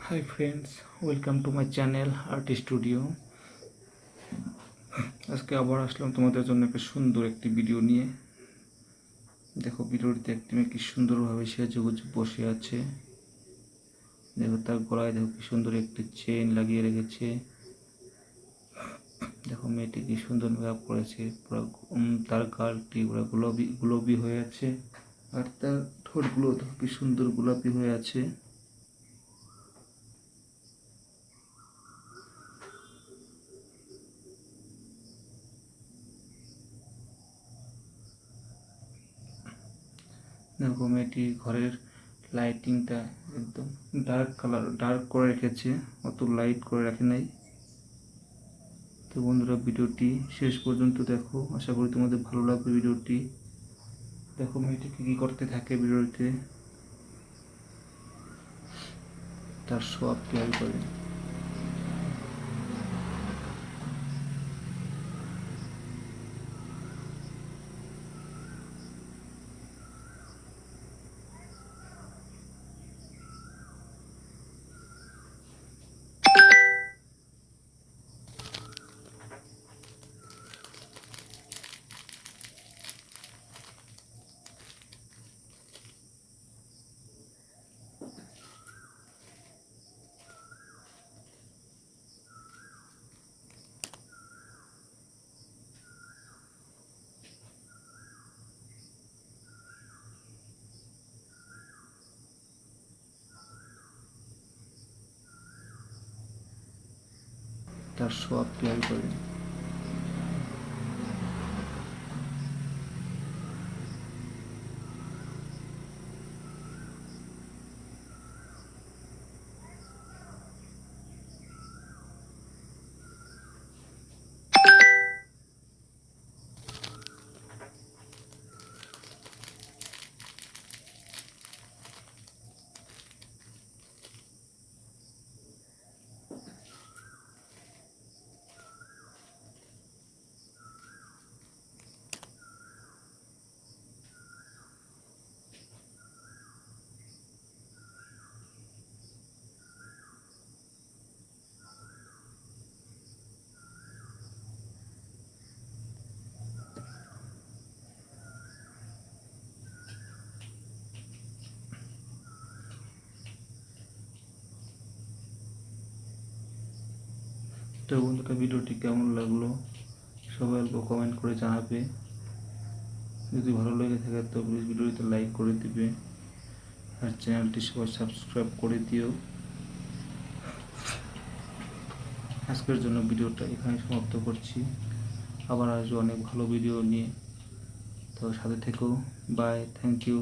Hi friends, welcome to my channel Art Studio। আজকে আবার আসলাম তোমাদের জন্য একটা সুন্দর একটি ভিডিও নিয়ে। দেখো ভিডিওটি দেখতে কি সুন্দরভাবে সেজেগুজে বসে আছে। দেখো তার গলায় দেখো কি সুন্দর একটি চেইন লাগিয়ে রেখেছে। দেখো মেয়েটি কি সুন্দর মেকআপ করেছে, পুরো তার গালটি পুরো গোলাপি হয়ে আছে, আর তার ঠোঁটগুলো দেখো কি সুন্দর গোলাপি হয়ে আছে। দেখো মেয়েটি ঘরের লাইটিংটা একদম ডার্ক করে রেখেছে, অত লাইট করে রাখে নাই। তো বন্ধুরা ভিডিওটি শেষ পর্যন্ত দেখো, আশা করি তোমাদের ভালো লাগবে ভিডিওটি। দেখো মেয়েটি কী করতে থাকে ভিডিওতে, তার সব কেয়ার করে। তার সব কেয়ার করে। তো বন্ধুরা ভিডিওটি কেমন লাগলো সবাই অল্প কমেন্ট করে জানাবে। যদি ভালো লেগে থাকে তো প্লিজ ভিডিওতে লাইক করে দিবে, আর চ্যানেলটি সবাই সাবস্ক্রাইব করে দিও। আজকের জন্য ভিডিওটা এখানে সমাপ্ত করছি, আবার আসবো অনেক ভালো ভিডিও নিয়ে। তো সাথে থেকো, বাই, থ্যাংক ইউ।